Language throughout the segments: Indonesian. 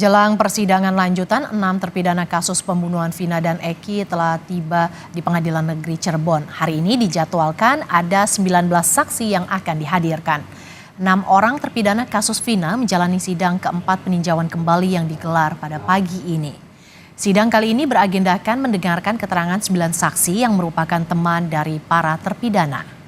Jelang persidangan lanjutan, 6 terpidana kasus pembunuhan Vina dan Eki telah tiba di Pengadilan Negeri Cirebon. Hari ini dijadwalkan ada 19 saksi yang akan dihadirkan. 6 orang terpidana kasus Vina menjalani sidang keempat peninjauan kembali yang digelar pada pagi ini. Sidang kali ini beragendakan mendengarkan keterangan 9 saksi yang merupakan teman dari para terpidana.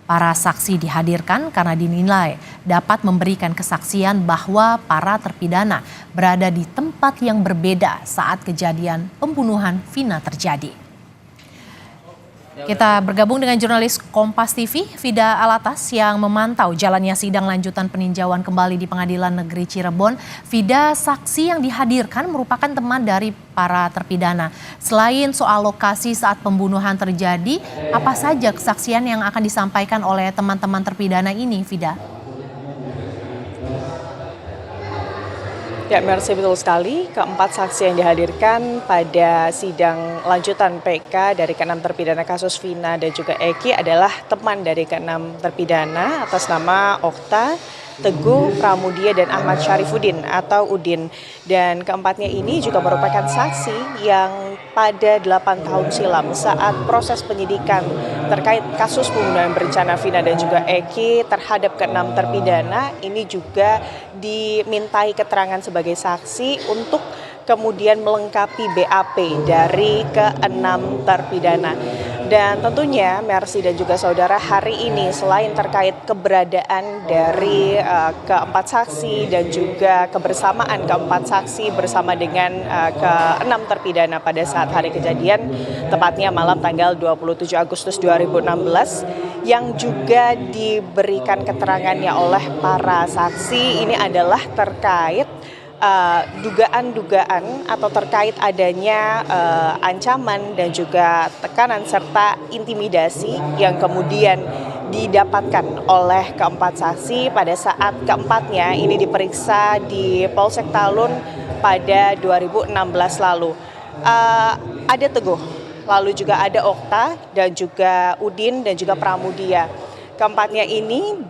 Para saksi dihadirkan karena dinilai dapat memberikan kesaksian bahwa para terpidana berada di tempat yang berbeda saat kejadian pembunuhan Vina terjadi. Kita bergabung dengan jurnalis Kompas TV, Vida Alatas, yang memantau jalannya sidang lanjutan peninjauan kembali di Pengadilan Negeri Cirebon. Vida, saksi yang dihadirkan merupakan teman dari para terpidana. Selain soal lokasi saat pembunuhan terjadi, apa saja kesaksian yang akan disampaikan oleh teman-teman terpidana ini, Vida? Ya, Mercy, betul sekali. Keempat saksi yang dihadirkan pada sidang lanjutan PK dari ke-6 terpidana kasus Vina dan juga Eki adalah teman dari ke-6 terpidana atas nama Okta, Teguh, Pramudia, dan Ahmad Syarifuddin atau Udin. Dan keempatnya ini juga merupakan saksi yang pada 8 tahun silam saat proses penyidikan terkait kasus pembunuhan berencana Vina dan juga Eki terhadap ke-6 terpidana ini juga dimintai keterangan sebagai saksi untuk kemudian melengkapi BAP dari ke-6 terpidana. Dan tentunya Mercy dan juga saudara, hari ini selain terkait keberadaan dari keempat saksi dan juga kebersamaan keempat saksi bersama dengan ke-6 terpidana pada saat hari kejadian, tepatnya malam tanggal 27 Agustus 2016, yang juga diberikan keterangannya oleh para saksi ini adalah terkait dugaan-dugaan atau terkait adanya ancaman dan juga tekanan serta intimidasi yang kemudian didapatkan oleh keempat saksi pada saat keempatnya ini diperiksa di Polsek Talun pada 2016 lalu. Ada Teguh, lalu juga ada Okta dan juga Udin dan juga Pramudia. Keempatnya ini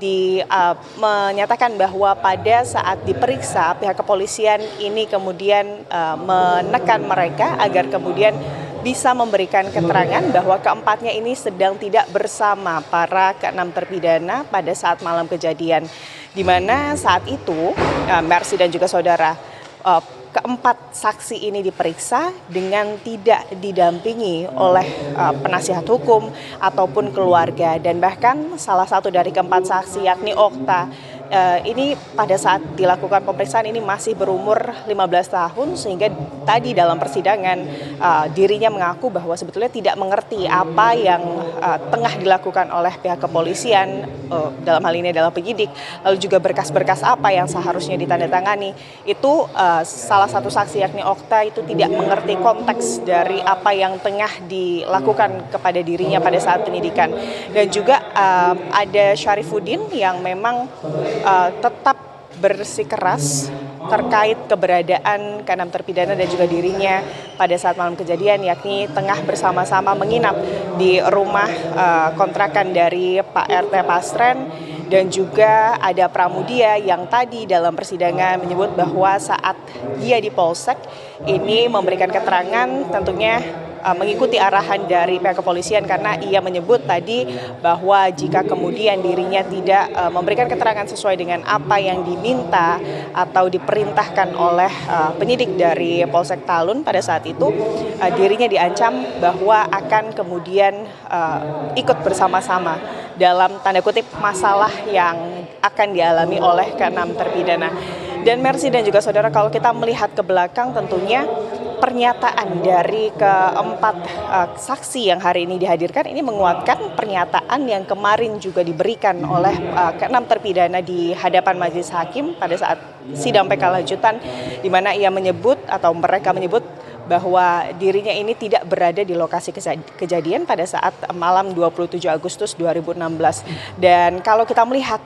menyatakan bahwa pada saat diperiksa pihak kepolisian ini kemudian menekan mereka agar kemudian bisa memberikan keterangan bahwa keempatnya ini sedang tidak bersama para ke-6 terpidana pada saat malam kejadian. Di mana saat itu Mercy dan juga saudara, keempat saksi ini diperiksa dengan tidak didampingi oleh penasihat hukum ataupun keluarga, dan bahkan salah satu dari keempat saksi yakni Okta ini pada saat dilakukan pemeriksaan ini masih berumur 15 tahun sehingga tadi dalam persidangan dirinya mengaku bahwa sebetulnya tidak mengerti apa yang tengah dilakukan oleh pihak kepolisian, dalam hal ini adalah penyidik, lalu juga berkas-berkas apa yang seharusnya ditandatangani. Itu salah satu saksi yakni Okta itu tidak mengerti konteks dari apa yang tengah dilakukan kepada dirinya pada saat penyidikan. Dan juga ada Syarifuddin yang memang tetap bersikeras terkait keberadaan ke-6 terpidana dan juga dirinya pada saat malam kejadian, yakni tengah bersama-sama menginap di rumah kontrakan dari Pak RT Pasren. Dan juga ada Pramudia yang tadi dalam persidangan menyebut bahwa saat dia di Polsek ini memberikan keterangan tentunya mengikuti arahan dari pihak kepolisian, karena ia menyebut tadi bahwa jika kemudian dirinya tidak memberikan keterangan sesuai dengan apa yang diminta atau diperintahkan oleh penyidik dari Polsek Talun pada saat itu, dirinya diancam bahwa akan kemudian ikut bersama-sama dalam tanda kutip masalah yang akan dialami oleh ke-6 terpidana. Dan Mercy dan juga saudara, kalau kita melihat ke belakang tentunya pernyataan dari keempat saksi yang hari ini dihadirkan ini menguatkan pernyataan yang kemarin juga diberikan oleh ke-6 terpidana di hadapan majelis hakim pada saat sidang PK lanjutan, di mana ia menyebut atau mereka menyebut bahwa dirinya ini tidak berada di lokasi kejadian pada saat malam 27 Agustus 2016. Dan kalau kita melihat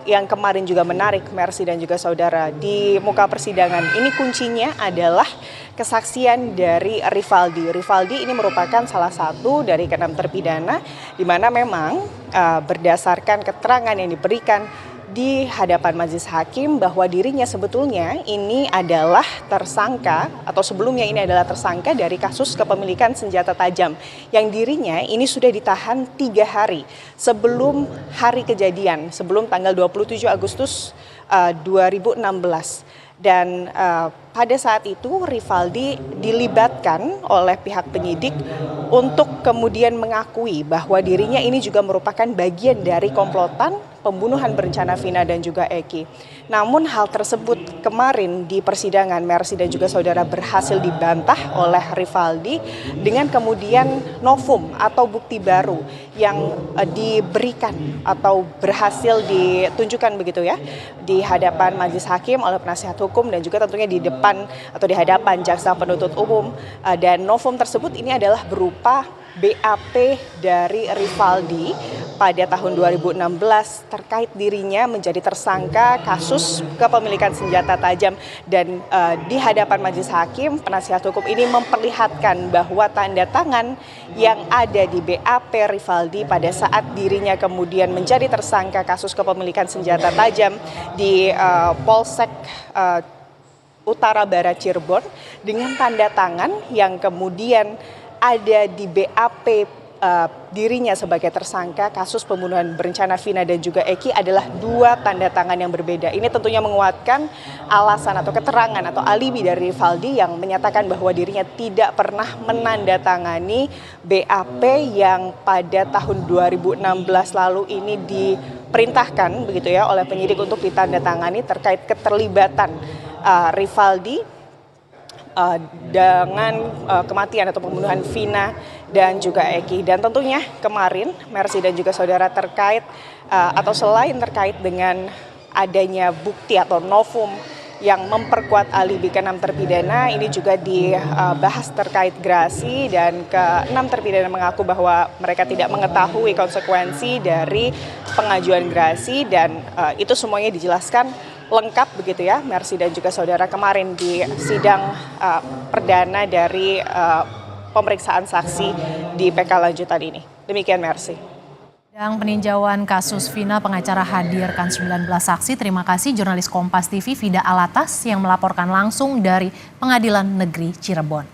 yang kemarin juga menarik, Mercy dan juga saudara, di muka persidangan ini kuncinya adalah kesaksian dari Rivaldi. Rivaldi ini merupakan salah satu dari ke-6 terpidana, di mana memang berdasarkan keterangan yang diberikan di hadapan majelis hakim bahwa dirinya sebetulnya ini adalah tersangka atau sebelumnya ini adalah tersangka dari kasus kepemilikan senjata tajam yang dirinya ini sudah ditahan 3 hari sebelum hari kejadian, sebelum tanggal 27 Agustus 2016. Dan pada saat itu Rivaldi dilibatkan oleh pihak penyidik untuk kemudian mengakui bahwa dirinya ini juga merupakan bagian dari komplotan pembunuhan berencana Vina dan juga Eki. Namun hal tersebut kemarin di persidangan Mercy dan juga saudara berhasil dibantah oleh Rivaldi dengan kemudian novum atau bukti baru yang diberikan atau berhasil ditunjukkan begitu ya di hadapan majelis hakim oleh penasihat hukum dan juga tentunya di depan atau di hadapan jaksa penuntut umum. Dan novum tersebut ini adalah berupa BAP dari Rivaldi pada tahun 2016 terkait dirinya menjadi tersangka kasus kepemilikan senjata tajam. Dan di hadapan majelis hakim penasihat hukum ini memperlihatkan bahwa tanda tangan yang ada di BAP Rivaldi pada saat dirinya kemudian menjadi tersangka kasus kepemilikan senjata tajam di Polsek Utara Barat Cirebon dengan tanda tangan yang kemudian ada di BAP dirinya sebagai tersangka kasus pembunuhan berencana Vina dan juga Eki adalah 2 tanda tangan yang berbeda. Ini tentunya menguatkan alasan atau keterangan atau alibi dari Rivaldi yang menyatakan bahwa dirinya tidak pernah menandatangani BAP yang pada tahun 2016 lalu ini diperintahkan begitu ya oleh penyidik untuk ditandatangani terkait keterlibatan Rivaldi dengan kematian atau pembunuhan Vina dan juga Eki. Dan tentunya kemarin Mercy dan juga saudara terkait atau selain terkait dengan adanya bukti atau novum yang memperkuat alibi ke-6 terpidana, ini juga dibahas terkait gerasi dan ke-6 terpidana mengaku bahwa mereka tidak mengetahui konsekuensi dari pengajuan gerasi dan itu semuanya dijelaskan lengkap begitu ya Mercy dan juga saudara kemarin di sidang perdana dari pemeriksaan saksi di PK lanjutan ini. Demikian Mercy. Sidang peninjauan kasus Vina, pengacara hadirkan 19 saksi. Terima kasih jurnalis Kompas TV Vida Alatas yang melaporkan langsung dari Pengadilan Negeri Cirebon.